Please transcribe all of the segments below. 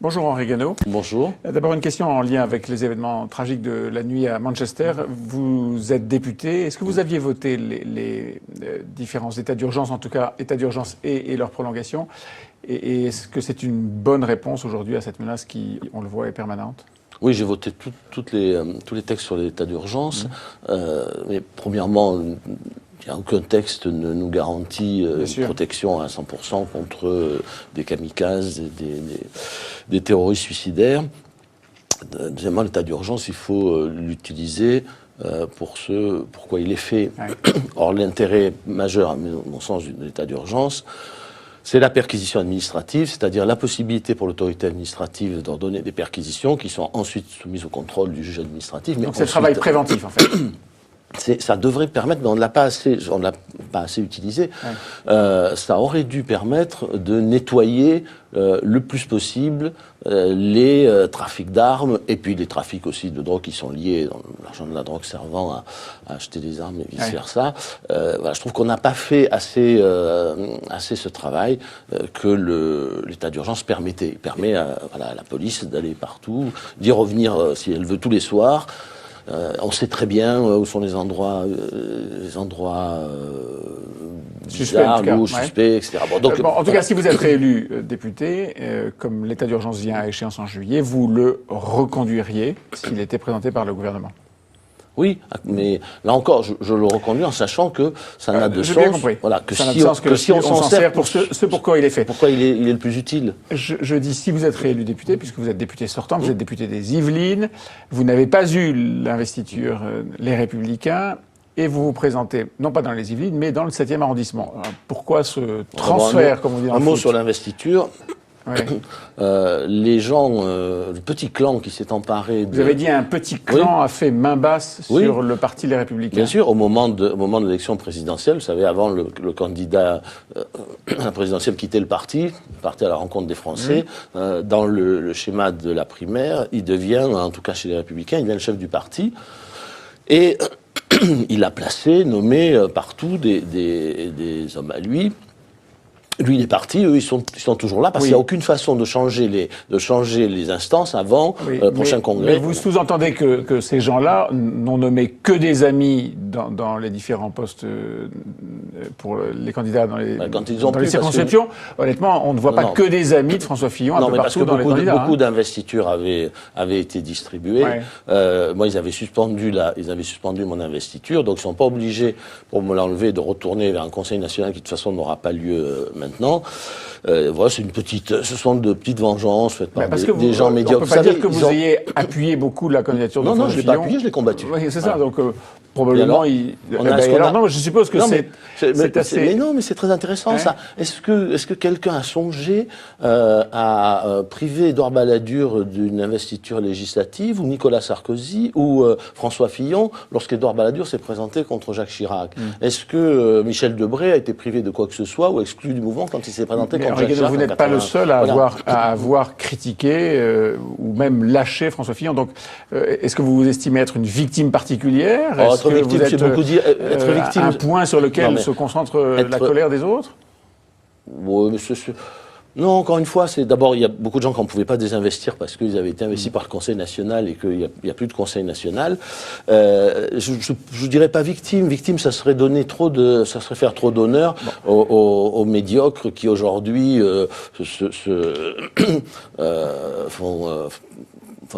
Bonjour Henri Guénaud. Bonjour. D'abord une question en lien avec les événements tragiques de la nuit à Manchester. Vous êtes député. Est-ce que vous aviez voté les différents états d'urgence, en tout cas états d'urgence et leur prolongation? Et est-ce que c'est une bonne réponse aujourd'hui à cette menace qui, on le voit, est permanente? Oui, j'ai voté tous les textes sur l'état d'urgence. Mais premièrement, aucun texte ne nous garantit une protection à 100% contre des kamikazes, des terroristes suicidaires. Deuxièmement, l'état d'urgence, il faut l'utiliser pour ce pourquoi il est fait. Ouais. Or, l'intérêt majeur, à mon sens, de l'état d'urgence, c'est la perquisition administrative, c'est-à-dire la possibilité pour l'autorité administrative d'ordonner des perquisitions qui sont ensuite soumises au contrôle du juge administratif. Donc c'est le travail préventif, en fait. Ça devrait permettre, mais on ne l'a pas assez utilisé, ouais. Ça aurait dû permettre de nettoyer le plus possible les trafics d'armes et puis les trafics aussi de drogue qui sont liés, l'argent de la drogue servant à acheter des armes et vice-versa. Ouais. Voilà, je trouve qu'on n'a pas fait assez ce travail que l'état d'urgence permettait. Il permet à la police d'aller partout, d'y revenir si elle veut tous les soirs. On sait très bien où sont les endroits bizarres, ou suspects, etc. Bon, donc, en tout cas, si vous êtes réélu député, comme l'état d'urgence vient à échéance en juillet, vous le reconduiriez s'il était présenté par le gouvernement? Oui, mais là encore, je le reconduis en sachant que ça n'a de sens. Bien compris. Voilà, que si on s'en sert pour ce pourquoi il est fait. Pourquoi il est le plus utile. Je dis, si vous êtes réélu député, puisque vous êtes député sortant, vous êtes député des Yvelines, vous n'avez pas eu l'investiture Les Républicains, et vous vous présentez, non pas dans les Yvelines, mais dans le 7e arrondissement. Alors, pourquoi ce transfert, comme on dit dans le foot ? Un mot sur l'investiture. Ouais. Les gens, le petit clan qui s'est emparé Vous avez dit un petit clan a fait main basse sur le parti Les Républicains. Bien sûr, au moment de l'élection présidentielle, vous savez, avant le candidat à la présidentielle quittait le parti, partait à la rencontre des Français. Dans le schéma de la primaire, il devient, en tout cas chez Les Républicains, il devient le chef du parti. Et il a placé, nommé partout des hommes à lui. Lui, il est parti, eux, ils sont toujours là, parce qu'il n'y a aucune façon de changer les instances avant le prochain congrès. Mais vous sous-entendez que ces gens-là n'ont nommé que des amis dans les différents postes pour les candidats dans les circonscriptions. Honnêtement, on ne voit pas que des amis de François Fillon un peu partout dans les candidats. Beaucoup d'investitures avaient été distribuées. Ouais. Moi, ils avaient suspendu mon investiture, donc ils ne sont pas obligés, pour me l'enlever, de retourner vers un conseil national qui, de toute façon, n'aura pas lieu maintenant. Voilà, ce sont de petites vengeances faites par des gens médiocres. On ne peut pas dire que vous ayez appuyé beaucoup la candidature de François Fillon. Non, je ne l'ai pas appuyé, je l'ai combattu. Oui, c'est ça, donc probablement non, je suppose que c'est assez... Mais non, mais c'est très intéressant ça. Est-ce que quelqu'un a songé à priver Édouard Balladur d'une investiture législative, ou Nicolas Sarkozy, ou François Fillon, lorsqu'Édouard Balladur s'est présenté contre Jacques Chirac? Est-ce que Michel Debré a été privé de quoi que ce soit, ou exclu du mouvement quand il s'est présenté contre Jacques Chirac? Vous n'êtes pas le seul à avoir critiqué ou même lâché François Fillon. Donc, est-ce que vous vous estimez être une victime particulière? Être victime, c'est beaucoup dire. Être victime, un point sur lequel se concentre la colère des autres? Oui, mais non, encore une fois, c'est d'abord, il y a beaucoup de gens qui ne pouvaient pas désinvestir parce qu'ils avaient été investis par le Conseil national et qu'il n'y a plus de Conseil national. Je dirais pas victime. Victime, ça serait faire trop d'honneur aux médiocres qui aujourd'hui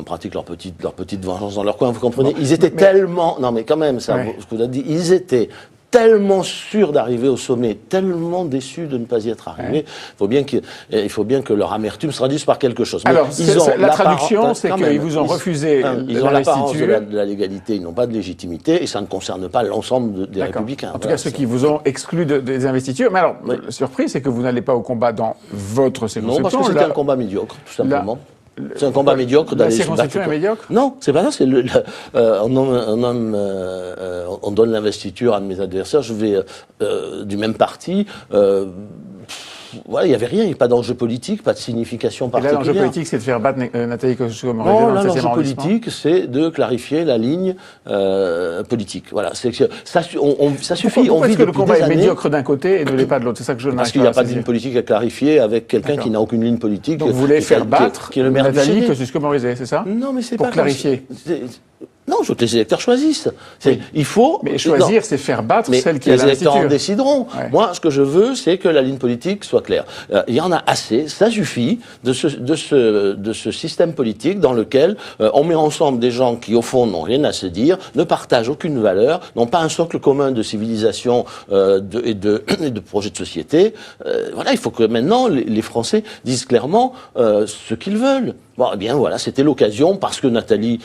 pratiquent leur petite vengeance dans leur coin. Vous comprenez? Ils étaient tellement, non mais quand même, ça, ce que vous avez dit, ils étaient tellement sûrs d'arriver au sommet, tellement déçus de ne pas y être arrivés. Il faut bien que leur amertume se traduise par quelque chose. Alors, la traduction, c'est qu'ils vous ont refusé ils ont l'apparence de la légalité, ils n'ont pas de légitimité, et ça ne concerne pas l'ensemble des Républicains. En tout cas, ceux qui vous ont exclu des investitures. Mais alors, la surprise, c'est que vous n'allez pas au combat dans votre circonscription. Non, parce que c'était un combat médiocre, tout simplement. C'est un combat médiocre d'aller se battre. La circonscription est médiocre? Non, c'est pas ça. On donne l'investiture à un de mes adversaires. Je vais du même parti. voilà, il n'y avait rien, il n'y a pas d'enjeu politique, pas de signification Et là, particulière. l'enjeu politique, c'est de faire battre Nathalie Kosciusko-Morizet Non, dans là, le 16e l'enjeu arrondissement. politique, c'est de clarifier la ligne politique. Voilà, c'est que ça suffit. Pourquoi est-ce que le depuis combat des est années, médiocre d'un côté et ne l'est pas de l'autre? C'est ça que je parce n'arrive qu'il n'y pas a pas à de ligne saisir. politique à clarifier avec quelqu'un D'accord. qui n'a aucune ligne politique. Donc vous voulez faire battre qui est le maire du Nathalie CD. Kosciusko-Morizet, c'est ça? Non, mais c'est Pour pas clarifier. Non, je veux que les électeurs choisissent. Oui. Il faut. Mais choisir, non. c'est faire battre Mais celle qui a les électeurs en l'investiture. décideront. Ouais. Moi, ce que je veux, c'est que la ligne politique soit claire. Il y en a assez, ça suffit de ce système politique dans lequel on met ensemble des gens qui, au fond, n'ont rien à se dire, ne partagent aucune valeur, n'ont pas un socle commun de civilisation et de projet de société. Voilà, il faut que maintenant les Français disent clairement ce qu'ils veulent. Bon, eh bien voilà, c'était l'occasion, parce que Nathalie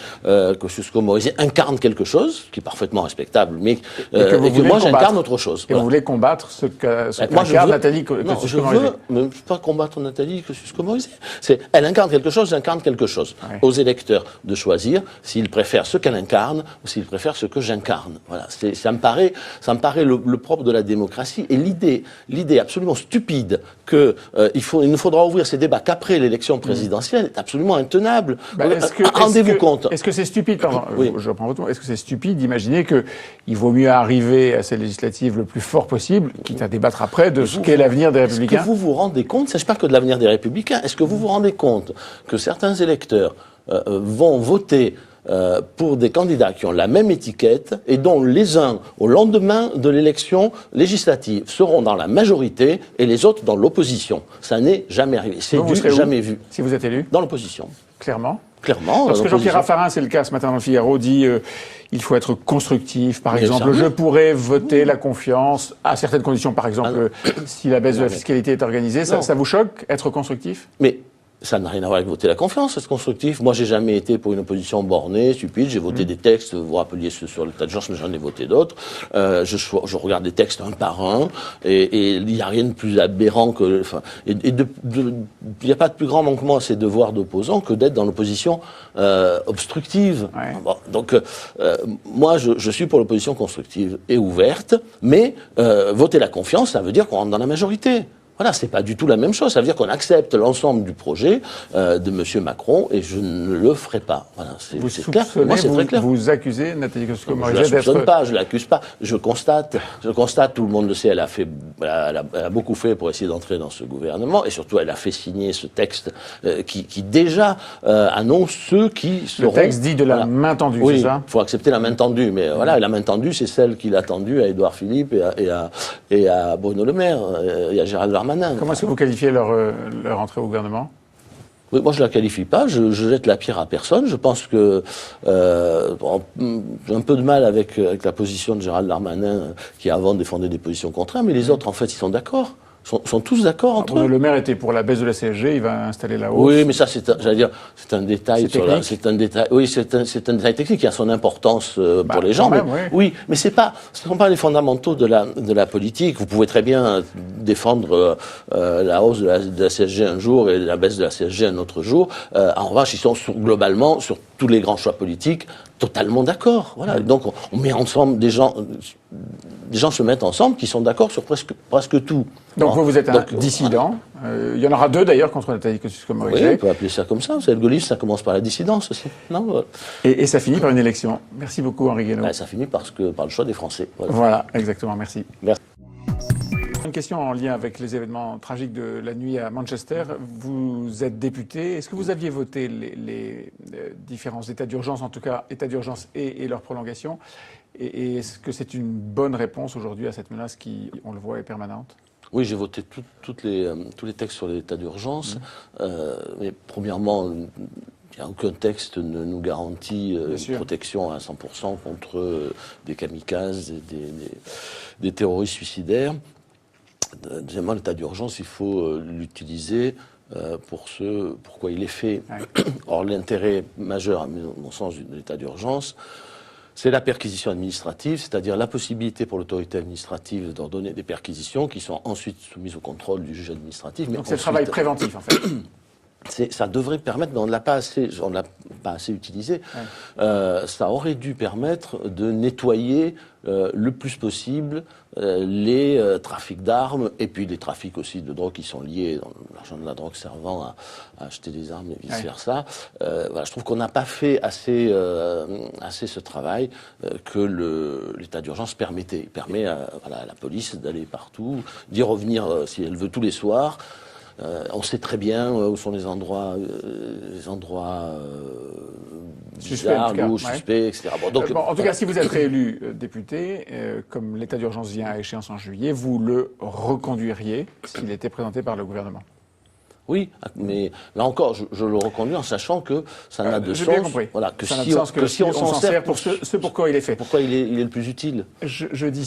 Kosciusko-Morizet incarne quelque chose, qui est parfaitement respectable, mais et que moi j'incarne autre chose. Et Voilà. vous voulez combattre ce Moi, je qu'incarne veux- Nathalie Non, je Kosciusko-Morizet. veux, mais je ne veux pas combattre Nathalie Kosciusko-Morizet. Elle incarne quelque chose, j'incarne quelque chose. Ouais. Aux électeurs de choisir s'ils préfèrent ce qu'elle incarne ou s'ils préfèrent ce que j'incarne. Voilà, ça me paraît le propre de la démocratie. Et l'idée absolument stupide que il ne faudra ouvrir ces débats qu'après l'élection présidentielle est absolument intenable. Rendez-vous compte. Est-ce que c'est stupide, pardon, Oui. je reprends votre mot, est-ce que c'est stupide d'imaginer qu'il vaut mieux arriver à ces législatives le plus fort possible, quitte à débattre après de ce qu'est l'avenir des Est-ce Républicains? que vous vous rendez compte, ça je parle que de l'avenir des Républicains, est-ce que vous vous rendez compte que certains électeurs vont voter pour des candidats qui ont la même étiquette et dont les uns, au lendemain de l'élection législative, seront dans la majorité et les autres dans l'opposition? Ça n'est jamais arrivé. C'est Donc, vous serez où, jamais vu. si vous êtes élu, Dans l'opposition. clairement? Clairement. Parce dans que Jean-Pierre l'opposition. Raffarin, c'est le cas ce matin dans le Figaro, dit il faut être constructif. Par Mais exemple, sérieux je pourrais voter la confiance à certaines conditions. Par exemple, si la baisse de la fiscalité est organisée, Non. ça vous choque, être constructif? Mais ça n'a rien à voir avec voter la confiance, c'est constructif. Moi, j'ai jamais été pour une opposition bornée, stupide. J'ai voté des textes, vous vous rappeliez ceux sur l'état d'urgence, mais j'en ai voté d'autres. Je regarde des textes un par un, et il n'y a rien de plus aberrant que... Enfin, il n'y a pas de plus grand manquement à ses devoirs d'opposant que d'être dans l'opposition obstructive. Ouais. Bon, donc, moi, je suis pour l'opposition constructive et ouverte, mais voter la confiance, ça veut dire qu'on rentre dans la majorité. Voilà, c'est pas du tout la même chose. Ça veut dire qu'on accepte l'ensemble du projet de M. Macron, et je ne le ferai pas. Voilà, c'est clair. Moi, c'est très clair. Vous accusez Nathalie Je Kosciusko-Morizet la soupçonne d'être... pas, je l'accuse pas. Je constate, tout le monde le sait, elle a beaucoup fait pour essayer d'entrer dans ce gouvernement, et surtout elle a fait signer ce texte qui déjà annonce ceux qui seront... Le texte dit de la Voilà. main tendue, Oui, c'est ça? il faut accepter la main tendue, mais voilà, la main tendue, c'est celle qu'il a tendue à Édouard Philippe et à Bruno Le Maire, et à Gérald Darmanin. Comment est-ce que vous qualifiez leur entrée au gouvernement? Oui, moi je la qualifie pas, je jette la pierre à personne. Je pense que j'ai un peu de mal avec la position de Gérald Darmanin qui avant défendait des positions contraires, mais les autres en fait ils sont d'accord. Sont tous d'accord entre Bruno eux. Le Maire était pour la baisse de la CSG, il va installer la hausse. Oui, mais ça, c'est un détail. C'est technique. C'est un détail. Oui, c'est un détail technique qui a son importance pour les gens. quand même, mais, oui. oui, mais ce ne sont pas les fondamentaux de la politique. Vous pouvez très bien défendre la hausse de la CSG un jour et la baisse de la CSG un autre jour. En revanche, ils sont globalement sur tous les grands choix politiques totalement d'accord. Voilà. Donc, on met ensemble des gens se mettent ensemble qui sont d'accord sur presque tout. Donc vous êtes un Donc, dissident. Il y en aura deux d'ailleurs contre Nathalie Oui, Kosciusko-Morizet. on peut appeler ça comme ça. Vous savez, le gaullisme, ça commence par la dissidence aussi. Non, Et ça finit par une élection. Merci beaucoup, Henri Guénaud. ça finit par le choix des Français. Voilà. Voilà, exactement, merci. Merci. Une question en lien avec les événements tragiques de la nuit à Manchester. Vous êtes député. Est-ce que vous aviez voté les différents états d'urgence, en tout cas états d'urgence et leur prolongation? Et est-ce que c'est une bonne réponse aujourd'hui à cette menace qui, on le voit, est permanente? Oui, j'ai voté tous les textes sur l'état d'urgence. Mais premièrement, il n'y a aucun texte ne nous garantit une protection à 100% contre des kamikazes, des terroristes suicidaires. Deuxièmement, l'état d'urgence, il faut l'utiliser pour ce pourquoi il est fait. Ouais. Or, l'intérêt majeur, à mon sens, de l'état d'urgence, c'est la perquisition administrative, c'est-à-dire la possibilité pour l'autorité administrative d'ordonner des perquisitions qui sont ensuite soumises au contrôle du juge administratif. Donc c'est le travail préventif, en fait. ça devrait permettre, mais on ne l'a pas assez utilisé, ça aurait dû permettre de nettoyer le plus possible les trafics d'armes et puis les trafics aussi de drogue qui sont liés, dans l'argent de la drogue servant à acheter des armes et vice-versa. Voilà, je trouve qu'on n'a pas fait assez ce travail que l'état d'urgence permettait. Il permet à la police d'aller partout, d'y revenir si elle veut tous les soirs. On sait très bien où sont les endroits bizarres, louches, suspects, etc. En tout cas, si vous êtes réélu député, comme l'état d'urgence vient à échéance en juillet, vous le reconduiriez s'il était présenté par le gouvernement. Oui, mais là encore, je le reconduis en sachant que ça n'a de sens. J'ai bien compris. Voilà, que si on s'en sert pour ce pour quoi il est fait. Pourquoi il est le plus utile. Je dis